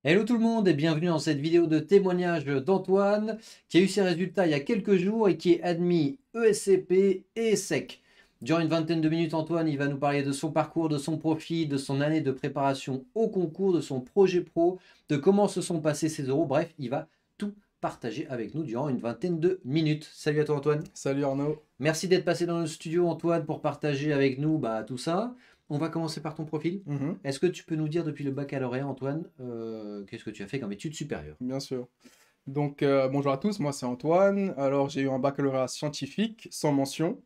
Hello tout le monde et bienvenue dans cette vidéo de témoignage d'Antoine qui a eu ses résultats il y a quelques jours et qui est admis ESCP et ESSEC. Durant une vingtaine de minutes, Antoine il va nous parler de son parcours, de son profil, de son année de préparation au concours, de son projet pro, de comment se sont passés ses euros. Bref, il va tout partager avec nous durant une vingtaine de minutes. Salut à toi Antoine. Salut Arnaud. Merci d'être passé dans le studio Antoine pour partager avec nous tout ça. On va commencer par ton profil. Mhm, Est-ce que tu peux nous dire depuis le baccalauréat, Antoine, qu'est-ce que tu as fait comme études supérieures? bien sûr. Bonjour à tous, moi c'est Antoine. Alors, j'ai eu un baccalauréat scientifique sans mention.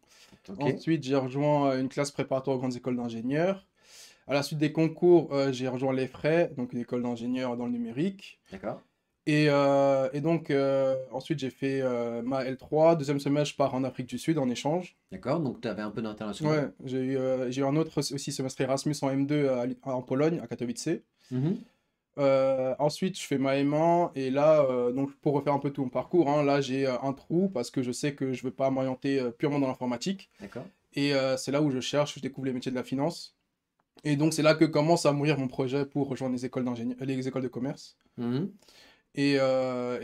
Ok, Ensuite, j'ai rejoint une classe préparatoire aux grandes écoles d'ingénieurs. À la suite des concours, j'ai rejoint l'EFRAY, donc une école d'ingénieurs dans le numérique. d'accord. Ensuite, j'ai fait ma L3. Deuxième semestre, je pars en Afrique du Sud en échange. D'accord, donc tu avais un peu d'international. Ouais, j'ai eu un autre aussi semestre Erasmus en M2 en Pologne, à Katowice. Mhm, Ensuite, je fais ma M1 et là, donc pour refaire un peu tout mon parcours, hein, là j'ai un trou parce que je sais que je veux pas m'orienter purement dans l'informatique. d'accord. C'est là où je cherche, je découvre les métiers de la finance. Et donc c'est là que commence à mûrir mon projet pour rejoindre les écoles d'ingénieur, les écoles de commerce. Mhm. Et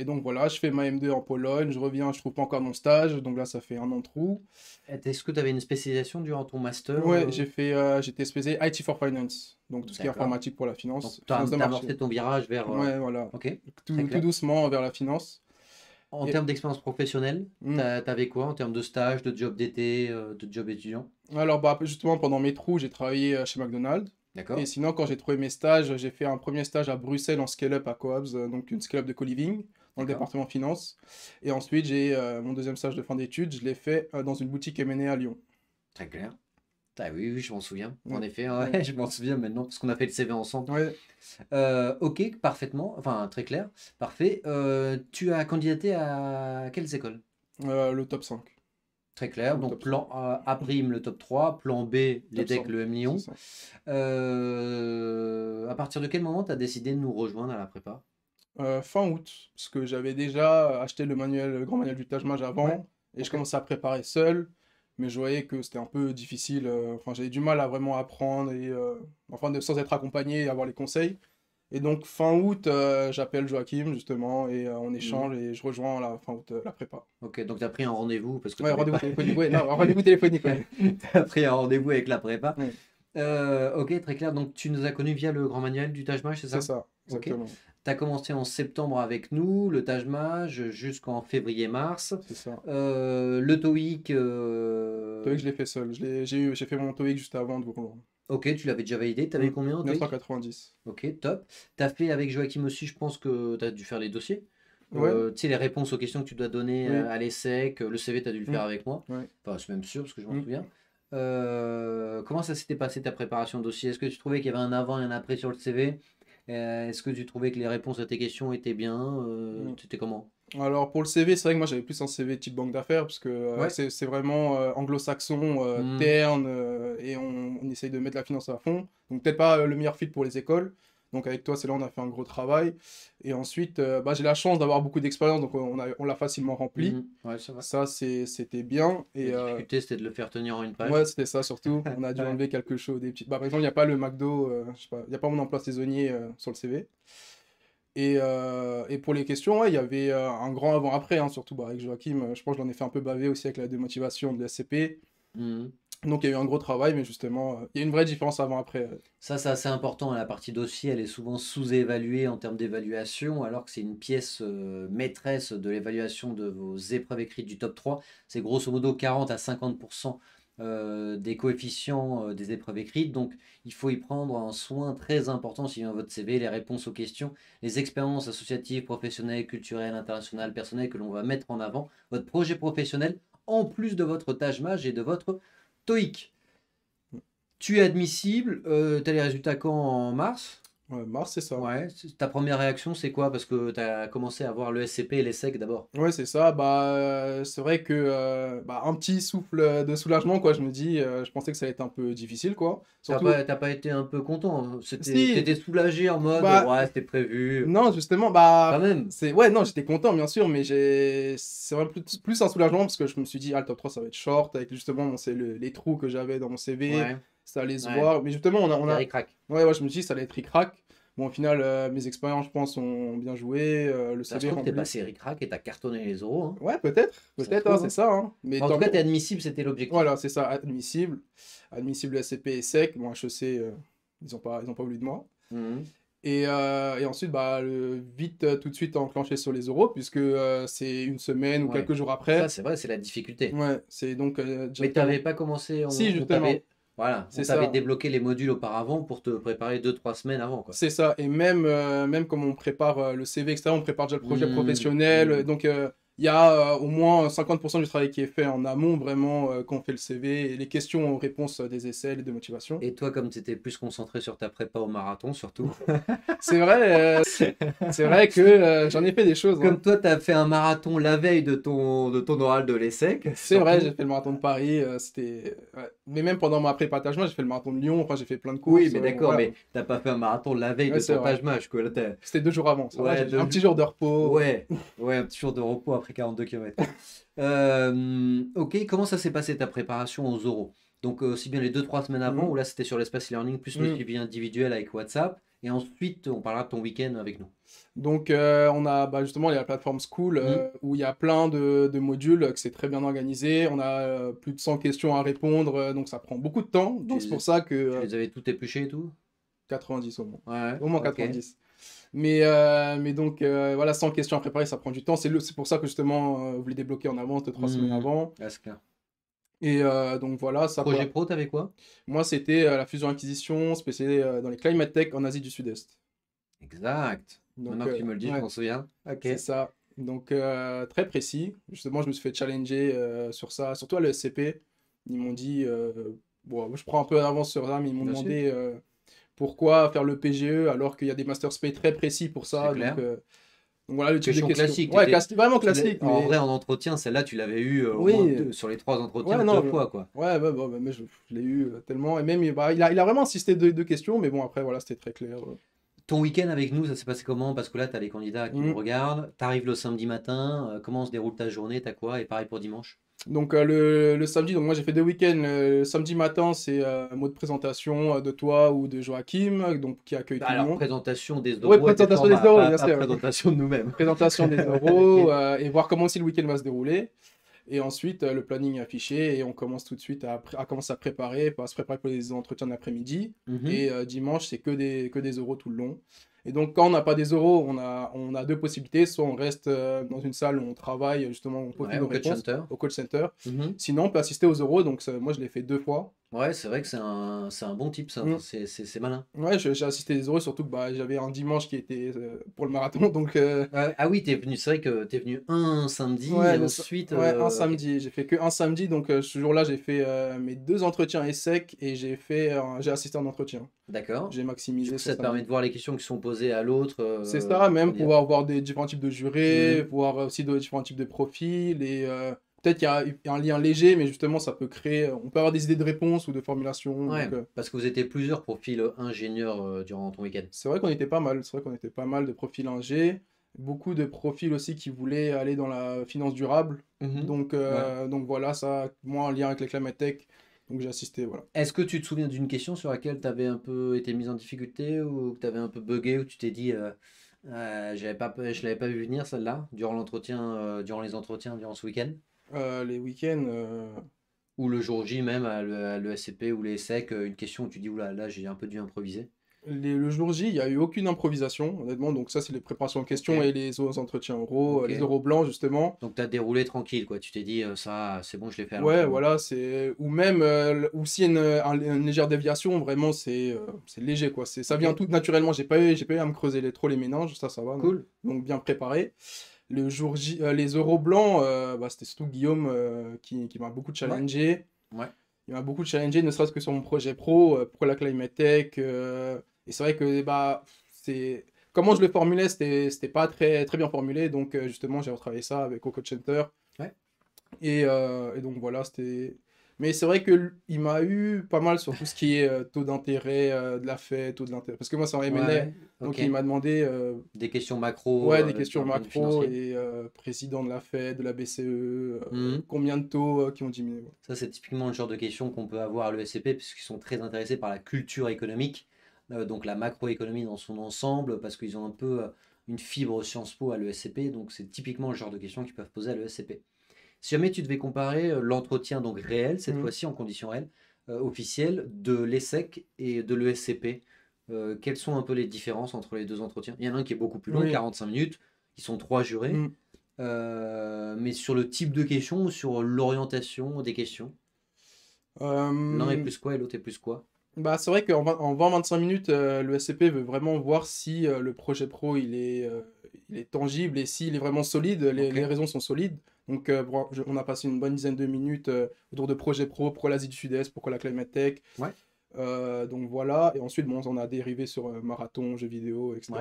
donc voilà, je fais ma M2 en Pologne, je reviens, je trouve pas encore mon stage, donc là ça fait un an de trou. Est-ce que tu avais une spécialisation durant ton master? Ouais, j'étais spécialisé IT for Finance, donc tout ce qui est D'accord. informatique pour la Donc finance, tu as, finance de marché. amorcé ton virage vers... Ouais, voilà, Ok, très tout clair. doucement vers la finance. En Et, termes d'expérience professionnelle, hmm, t'avais quoi en termes de stage, de job d'été, de job étudiant? Alors, bah, justement, pendant mes trous, j'ai travaillé chez McDonald's. Et D'accord, sinon, quand j'ai trouvé mes stages, j'ai fait un premier stage à Bruxelles en scale-up à Coabs, donc une scale-up de co-living dans le d'accord. département finance. Et ensuite, j'ai mon deuxième stage de fin d'études, je l'ai fait dans une boutique M&A à Lyon. Très clair. Ah oui, oui, je m'en souviens. En Ouais, effet, ouais, ouais, je m'en souviens maintenant parce qu'on a fait le CV ensemble. ouais, Ok, parfaitement, enfin très clair, parfait. Tu as candidaté à quelles écoles? le top 5. Très clair, Le donc top 5. plan A prime le top 3, plan B Top l'EDEC 5, le M c'est Lyon. ça. À partir de quel moment tu as décidé de nous rejoindre à la prépa? Fin août, parce que j'avais déjà acheté le grand manuel du Taj Mahal Ouais, avant, et je ok. commençais à préparer seul, mais je voyais que c'était un peu difficile, enfin j'avais du mal à vraiment apprendre, sans être accompagné et avoir les conseils. Et donc fin août, j'appelle Joachim justement, et on Mhm. échange, et je rejoins à la fin août la prépa. Ok, donc tu as pris un rendez-vous parce que tu Ouais, n'avais rendez-vous pas. téléphonique, ouais, non, rendez-vous téléphonique, ouais. T'as pris un rendez-vous avec la prépa. Ouais, Ok, très clair. Donc tu nous as connus via le grand manuel du Taj Mahal, c'est c'est ça? ça, Ok. exactement, Tu as commencé en septembre avec nous, le Taj Mahal jusqu'en février-mars. c'est ça. Le TOEIC, TOEIC, je l'ai fait seul, j'ai fait mon TOEIC juste avant de vous rejoindre. ok, tu l'avais déjà validé. Tu avais combien en TOEIC? 990. Ok, top. Tu as fait avec Joachim aussi, je pense que tu as dû faire les dossiers. Ouais, Tu sais, les réponses aux questions que tu dois donner oui, à l'ESSEC, le CV, tu as dû le faire mm, avec moi. ouais. Enfin, c'est même sûr parce que je m'en Mm. souviens. Comment ça s'était passé ta préparation de dossier? Est-ce que tu trouvais qu'il y avait un avant et un après sur le CV? Est-ce que tu trouvais que les réponses à tes questions étaient bien? Mm. C'était comment? Alors pour le CV, c'est vrai que moi j'avais plus un CV type banque d'affaires parce que Ouais. c'est vraiment anglo-saxon, Hmm. terne, et on essaye de mettre la finance à fond. Donc peut-être pas le meilleur fit pour les écoles. Donc avec toi, c'est là on a fait un gros travail. Et ensuite, bah, j'ai la chance d'avoir beaucoup d'expérience, donc on l'a facilement rempli. Mhm. Ouais, ça va. Ça, c'était bien. La difficulté, c'était de le faire tenir en une Ouais, page. c'était ça surtout. On a dû Ouais. enlever quelque chose, des petits. Bah, par exemple, il n'y a pas le McDo, je sais pas, il n'y a pas mon emploi saisonnier sur le CV. Et pour les questions, ouais, il y avait un grand avant-après, hein, surtout bah, avec Joachim. Je pense que j'en ai fait un peu baver aussi avec la démotivation de l'SCP. Mhm. Donc il y a eu un gros travail, mais justement, il y a une vraie différence avant-après. Ça, c'est assez important. La partie dossier, elle est souvent sous-évaluée en termes d'évaluation, alors que c'est une pièce maîtresse de l'évaluation de vos épreuves écrites du top 3. C'est grosso modo 40 à 50% des coefficients des épreuves écrites. Donc, il faut y prendre un soin très important si dans votre CV, les réponses aux questions, les expériences associatives, professionnelles, culturelles, internationales, personnelles que l'on va mettre en avant, votre projet professionnel, en plus de votre tâche mage et de votre TOEIC. Tu es admissible, tu as les résultats quand en mars? Ouais, Mars, c'est ça. Ouais, ta première réaction c'est quoi? Parce que tu as commencé à voir le SCP et l'ESSEC d'abord. Ouais, c'est ça. Bah, c'est vrai que bah, un petit souffle de soulagement, quoi. Je me dis, je pensais que ça allait être un peu difficile, quoi. Surtout, T'as pas été un peu content, hein? si, T'étais soulagé en mode bah, ouais, c'était prévu. non, justement, bah, Quand même. ouais, non, j'étais content, bien sûr, mais c'est vraiment plus un soulagement parce que je me suis dit, ah, le top 3 ça va être short, avec justement, c'est les trous que j'avais dans mon CV, Ouais, ça allait se ouais. voir. Mais justement, C'était ric-rac. ouais, ouais, je me suis dit, ça allait être ric-rac. Bon, au final, mes expériences, je pense, ont bien joué. Le Ça se CV trouve, t'es rempli. passé ric-rac et t'as cartonné les euros, hein. Ouais, Ça se peut-être, hein, trouve, c'est hein. ça, hein. Mais En tant tout cas, mieux. t'es admissible, c'était l'objectif. Voilà, c'est ça, admissible. Admissible SCP et SEC. Bon, HEC, ils ont pas voulu de moi. Mhm. Et ensuite, bah, vite, tout de suite enclenché sur les euros, puisque c'est une semaine ou Ouais. quelques jours Ça, après. c'est vrai, c'est la difficulté. Ouais, c'est donc Mais directement. t'avais pas commencé, Si, on justement, t'avait, voilà, c'est on t'avait ça. débloqué les modules auparavant pour te préparer 2, 3 semaines avant, quoi. C'est ça. Et même, même comme on prépare le CV, etc., on prépare déjà le projet Mhm. professionnel. Mhm. Donc, il y a au moins 50% du travail qui est fait en amont, vraiment, quand on fait le CV, et les questions, réponses des essais, les de motivation. Et toi, comme tu étais plus concentré sur ta prépa au marathon, surtout. C'est vrai que j'en ai fait des choses, hein. Comme toi, tu as fait un marathon la veille de ton oral de l'ESSEC, C'est vrai, j'ai surtout. fait le marathon de Paris, c'était... ouais. Mais même pendant ma prépa Tajma, j'ai fait le marathon de Lyon, enfin j'ai fait plein de Oui, courses, mais bon d'accord, voilà. mais t'as pas fait un marathon la veille Ouais, de c'est ton vrai. page match, quoi. Là, C'était 2 jours avant, ça va, ouais, j'ai un petit jour de repos. ouais, ouais, un petit jour de repos après 42 km. Ok, comment ça s'est passé ta préparation aux oraux? Donc, aussi bien les 2, 3 semaines avant, Mhm. où là c'était sur l'espace e-learning, plus le Mhm. suivi individuel avec WhatsApp. Et ensuite, on parlera de ton week-end avec nous. Donc on a bah, justement il y a la plateforme School Hmm. où il y a plein de modules, que c'est très bien organisé. On a plus de 100 questions à répondre, donc ça prend beaucoup de temps. Tu Donc c'est pour les, ça que tu les avais tout épluchés et tout? 90 Ouais, au moins ok. 90. Mais donc voilà, 100 questions à préparer, ça prend du temps. C'est pour ça que justement vous les débloquez en avance, 2 3 semaines Hmm. avant. Ah, c'est clair. Et donc voilà, ça pour Projet pro, t'avais quoi? moi c'était la fusion-acquisition spécialisée dans les climate tech en Asie du Sud-Est. Exact. Donc Maintenant que tu me le dis, je ouais, m'en souviens. Ok. c'est ça. Donc très précis. Justement, je me suis fait challenger sur ça, surtout à l'ESCP. Ils m'ont dit, bon, je prends un peu d'avance sur ça, mais ils m'ont Bien sûr. demandé pourquoi faire le PGE alors qu'il y a des master spé très précis pour C'est ça. clair. Donc voilà le type de Question question. classique. Ouais, vraiment classique, En vrai, mais en entretien, celle-là, tu l'avais eu au moins oui. deux, sur les 3 entretiens, Ouais, non, 2 fois, quoi. ouais, ouais, bon, mais je l'ai eu tellement. Et même, bah, il a vraiment insisté deux questions, mais bon, après, voilà, c'était très clair. Ton week-end avec nous, ça s'est passé comment? Parce que là, tu as les candidats qui nous Mhm. regardent. Tu arrives le samedi matin. Comment se déroule ta journée? T'as quoi? Et pareil pour dimanche. Donc, le samedi, donc moi j'ai fait 2 week-ends. Le samedi matin, c'est un mot de présentation de toi ou de Joachim, donc qui accueille Bah, tout le alors, monde. présentation des Ouais, euros était le présentation des format, euros, pas, bien pas sûr. présentation de nous-mêmes. Présentation des euros Ok. et voir comment aussi le week-end va se dérouler. Et ensuite, le planning est affiché et on commence tout de suite à commencer à se préparer pour les entretiens de l'après-midi. Mhm. Et dimanche, c'est que des euros tout le long. Et donc, quand on n'a pas des euros, on a deux possibilités. Soit on reste dans une salle où on travaille, justement, on Ouais, peaufine nos au coach réponses center. au call center. Mhm. Sinon, on peut assister aux euros. Donc, moi, je l'ai fait 2 fois. Ouais, c'est vrai que c'est un bon type, ça. Mm. C'est malin. Ouais, j'ai assisté des euros, surtout que bah, j'avais un dimanche qui était pour le marathon. Donc, Ah oui, t'es venu, c'est vrai que t'es venu un samedi ouais, et ensuite. ouais, un Ok. samedi. J'ai fait que un samedi, donc ce jour-là, j'ai fait mes 2 entretiens ESSEC et j'ai assisté à un entretien. D'accord. J'ai Du maximisé coup, ce ça te permet samedi. de voir les questions qui sont posées à l'autre C'est ça, même candidat. pouvoir voir des différents types de jurés, Mhm. voir aussi de différents types de profils et peut-être qu'il y a un lien léger, mais justement, ça peut créer. On peut avoir des idées de réponse ou de formulation. Ouais, Donc, parce que vous étiez plusieurs profils ingénieurs durant ton week-end. c'est vrai qu'on était pas mal. C'est vrai qu'on était pas mal de profils ingé, beaucoup de profils aussi qui voulaient aller dans la finance durable. Mhm. Ouais. Donc voilà, ça, moi en lien avec les Climate Tech, donc j'ai assisté, voilà. Est-ce que tu te souviens d'une question sur laquelle tu avais un peu été mise en difficulté ou que tu avais un peu bugué ou tu t'es dit je l'avais pas vu venir celle-là durant l'entretien, durant les entretiens, durant ce week-end? Les week-ends, Ou le jour J même à l'ESCP ou les SEC, une question où tu dis oula, là j'ai un peu dû improviser. le jour J, il n'y a eu aucune improvisation, honnêtement. Donc ça, c'est les préparations aux Ok, questions et les autres entretiens oraux, ok. les oraux blancs, justement. Donc tu as déroulé tranquille quoi. Tu t'es dit ça, c'est bon, je l'ai fait à Ouais, l'entraînement. voilà, c'est... Ou même, ou s'il y a une légère déviation, vraiment, c'est léger, quoi. Ça Ok, vient tout naturellement. J'ai pas eu à me creuser trop les méninges, ça va, non. cool. Donc bien préparé. Le jour J, les oraux blancs, bah, c'était surtout Guillaume qui m'a beaucoup Ouais, challengé. ouais. Il m'a beaucoup challengé, ne serait-ce que sur mon projet pro, pour la Climate Tech. Et c'est vrai que bah, c'est... comment je le formulais, c'était pas très bien formulé. Donc justement, j'ai retravaillé ça avec Coco Center. Ouais. Et donc voilà, c'était... Mais c'est vrai que il m'a eu pas mal sur tout ce qui est taux d'intérêt de la Fed, taux de l'intérêt. Parce que moi, c'est en M&A. Ouais, ok. Donc il m'a demandé Des questions macro ouais, des questions d'un point de vue macro financier. et président de la Fed, de la BCE, Mhm. combien de taux qui ont diminué. Ouais. Ça, c'est typiquement le genre de questions qu'on peut avoir à l'ESCP, puisqu'ils sont très intéressés par la culture économique. donc la macroéconomie dans son ensemble, parce qu'ils ont un peu une fibre Sciences Po à l'ESCP, donc c'est typiquement le genre de questions qu'ils peuvent poser à l'ESCP. Si jamais tu devais comparer l'entretien donc réel, cette fois-ci en conditions réelles, officielles, de l'ESSEC et de l'ESCP, quelles sont un peu les différences entre les deux entretiens? Il y en a un qui est beaucoup plus long, Oui. 45 minutes, ils sont 3 jurés, mais sur le type de questions ou sur l'orientation des questions, l'un est Euh, plus quoi et l'autre est plus quoi? Bah, c'est vrai qu'en 20-25 minutes, le SCP veut vraiment voir si le projet pro il est tangible et s'il est vraiment solide, Ok. les raisons sont solides. Donc, bon, on a passé une bonne dizaine de minutes autour de projet pro, pourquoi l'Asie du Sud-Est, pourquoi la Climate Tech. Ouais, Donc voilà, et ensuite, bon, on a dérivé sur marathon, jeux vidéo, ouais. etc.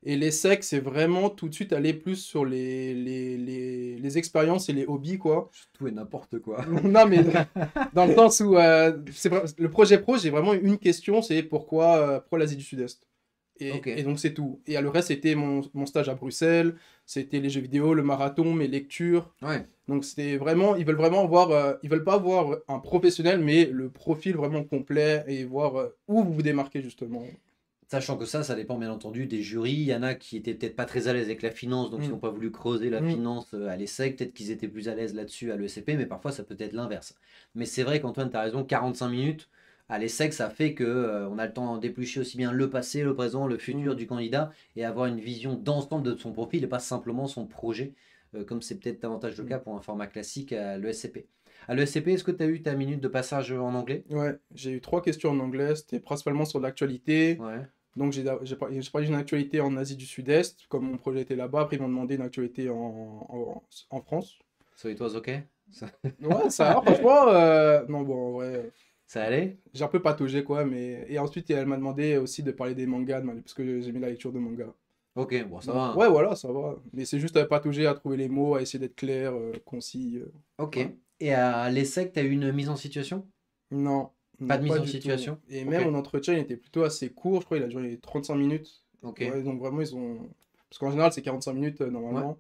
Et les secs, c'est vraiment tout de suite aller plus sur les expériences et les hobbies, quoi. Tout et n'importe quoi. Non, mais dans le sens où le projet pro, j'ai vraiment une question, c'est pourquoi l'Asie du Sud-Est? Ok. Et donc c'est tout. Et le reste, c'était mon stage à Bruxelles, c'était les jeux vidéo, le marathon, mes lectures. Ouais. Donc c'était vraiment, ils veulent vraiment voir, ils veulent pas voir un professionnel, mais le profil vraiment complet et voir où vous vous démarquez justement. Sachant que ça dépend bien entendu des jurys. Il y en a qui étaient peut-être pas très à l'aise avec la finance, donc ils Mm. n'ont pas voulu creuser la Mm. finance à l'ESSEC. Peut-être qu'ils étaient plus à l'aise là-dessus à l'ESCP, mais parfois ça peut être l'inverse. Mais c'est vrai qu'Antoine, tu as raison, 45 minutes à l'ESSEC, ça fait que on a le temps d'éplucher aussi bien le passé, le présent, le futur Mm. du candidat et avoir une vision d'ensemble de son profil et pas simplement son projet, comme c'est peut-être davantage le Mm. cas pour un format classique à l'ESCP. À l'ESCP, est-ce que tu as eu ta minute de passage en anglais? Ouais, j'ai eu 3 questions en anglais, c'était principalement sur l'actualité. Ouais. Donc j'ai parlé d'une actualité en Asie du Sud-Est, comme mon projet était là-bas. Après, ils m'ont demandé une actualité en France. So it was okay? Ça, Ouais, ça va, franchement. Non, bon, en vrai, ça allait? j'ai un peu pataugé, quoi. Et ensuite, elle m'a demandé aussi de parler des mangas, parce que j'ai mis la lecture de manga. Ok, bon, ça va, Donc, hein. ouais, voilà, ça va. Mais c'est juste à patauger, à trouver les mots, à essayer d'être clair, concis. Ok. Voilà. Et à l'ESSEC, tu as eu une mise en situation? Non, Pas non, de mise pas en du tout. situation? Et Ok. même mon entretien, il était plutôt assez court. Je crois qu'il a duré 35 minutes. Ok. Ouais, donc vraiment, ils ont. Parce qu'en général, c'est 45 minutes Ouais. normalement.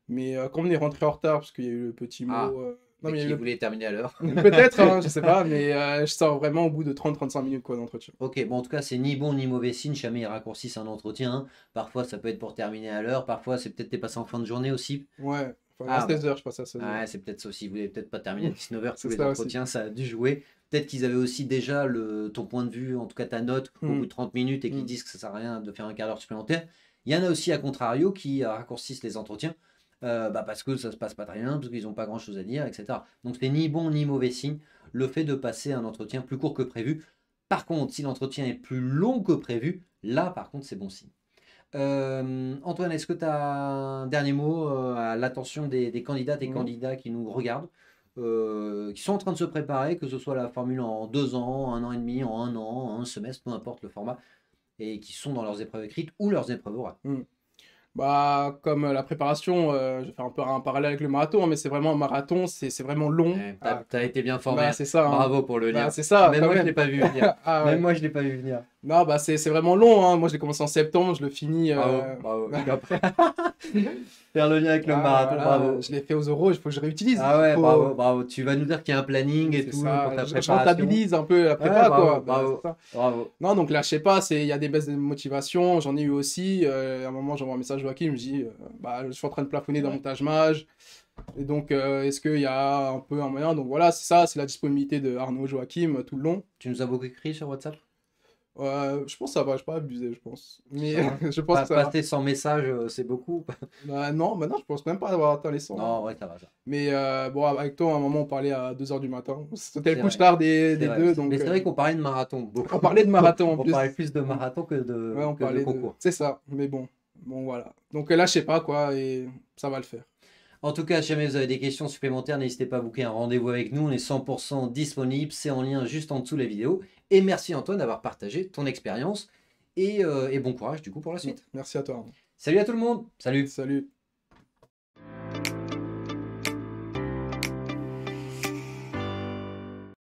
Mais comme on est rentré en retard, parce qu'il y a eu le petit Ah, mot. Non, et mais il y a qui eu voulait terminer à l'heure. peut-être, hein, je sais pas, mais je sors vraiment au bout de 30-35 minutes quoi d'entretien. Ok, bon, en tout cas, c'est ni bon ni mauvais signe. Jamais ils raccourcissent un entretien, hein. Parfois, ça peut être pour terminer à l'heure. Parfois, c'est peut-être t'es passé en fin de journée aussi. Ouais, enfin, à Ah, bon. 16h, je passe à 16h. Ouais, c'est peut-être ça aussi. Vous voulez peut-être pas terminer à 19h tous C'est les ça aussi. entretiens. Ça a dû jouer. Peut-être qu'ils avaient aussi déjà ton point de vue, en tout cas ta note, au bout Hmm, de 30 minutes et qu'ils hmm. disent que ça sert à rien de faire un quart d'heure supplémentaire. Il y en a aussi, à contrario, qui raccourcissent les entretiens. Parce que ça se passe pas très bien, parce qu'ils n'ont pas grand chose à dire, etc. Donc c'est ni bon ni mauvais signe le fait de passer un entretien plus court que prévu. Par contre, si l'entretien est plus long que prévu, là par contre c'est bon signe. Antoine, est-ce que tu as un dernier mot à l'attention des candidates et Non. candidats qui nous regardent, qui sont en train de se préparer, que ce soit la Formule en 2 ans, 1 an et demi, en 1 an, en un semestre, peu importe le format, et qui sont dans leurs épreuves écrites ou leurs épreuves orales? Hmm. Bah, comme la préparation, je vais faire un peu un parallèle avec le marathon, hein, mais c'est vraiment un marathon, c'est vraiment long. T'as été bien formé, Bah, hein. c'est ça, hein. Bravo pour le Bah, lire. c'est ça, Même quand moi, je même. l'ai pas vu venir. Ah Même ouais. moi, je l'ai pas vu venir. Non, bah, c'est vraiment long, hein. Moi, je l'ai commencé en septembre, je le finis. Bravo, bravo. Et après, faire le lien avec le Ah, marathon, voilà, bravo. je l'ai fait aux euros, il faut que je réutilise. Ah ouais, Faut... bravo, bravo. Tu vas nous dire qu'il y a un planning et C'est tout pour ça, ta je préparation. rentabilise un peu la Ouais, prépa, quoi. bravo, Bah, c'est bravo, ça. bravo. Non, donc là, je sais pas, il y a des baisses de motivation, j'en ai eu aussi. À un moment, j'envoie un message à Joachim, je me dis, bah, je suis en train de plafonner dans mon Ouais. tâche-mage. Et donc, est-ce qu'il y a un peu un moyen? Donc voilà, c'est ça, c'est la disponibilité de Arnaud, Joachim tout le long. Tu nous as beaucoup écrit sur WhatsApp? Je pense que ça va, je pas abusé, je pense. Mais Ça va? je pense que ça va. Passer sans message, c'est beaucoup? Bah, non, bah non, je pense même pas avoir atteint les 100, hein. Non, ouais, ça va, ça. Mais bon, avec toi, à un moment, on parlait à 2h du matin. C'était le C'est vrai, couche-tard c'est des vrai deux, aussi. donc Mais c'est vrai qu'on parlait de marathon beaucoup. on parlait de marathon en On plus. parlait plus de marathon que Ouais, on que de parlait de. concours. C'est ça, mais bon. Bon, voilà. Donc là, je sais pas quoi, et ça va le faire. En tout cas, si jamais vous avez des questions supplémentaires, n'hésitez pas à booker un rendez-vous avec nous. On est 100% disponible. C'est en lien juste en dessous de la vidéo. Et merci Antoine d'avoir partagé ton expérience. Et bon courage du coup pour la suite. Merci à toi. Salut à tout le monde. Salut. Salut.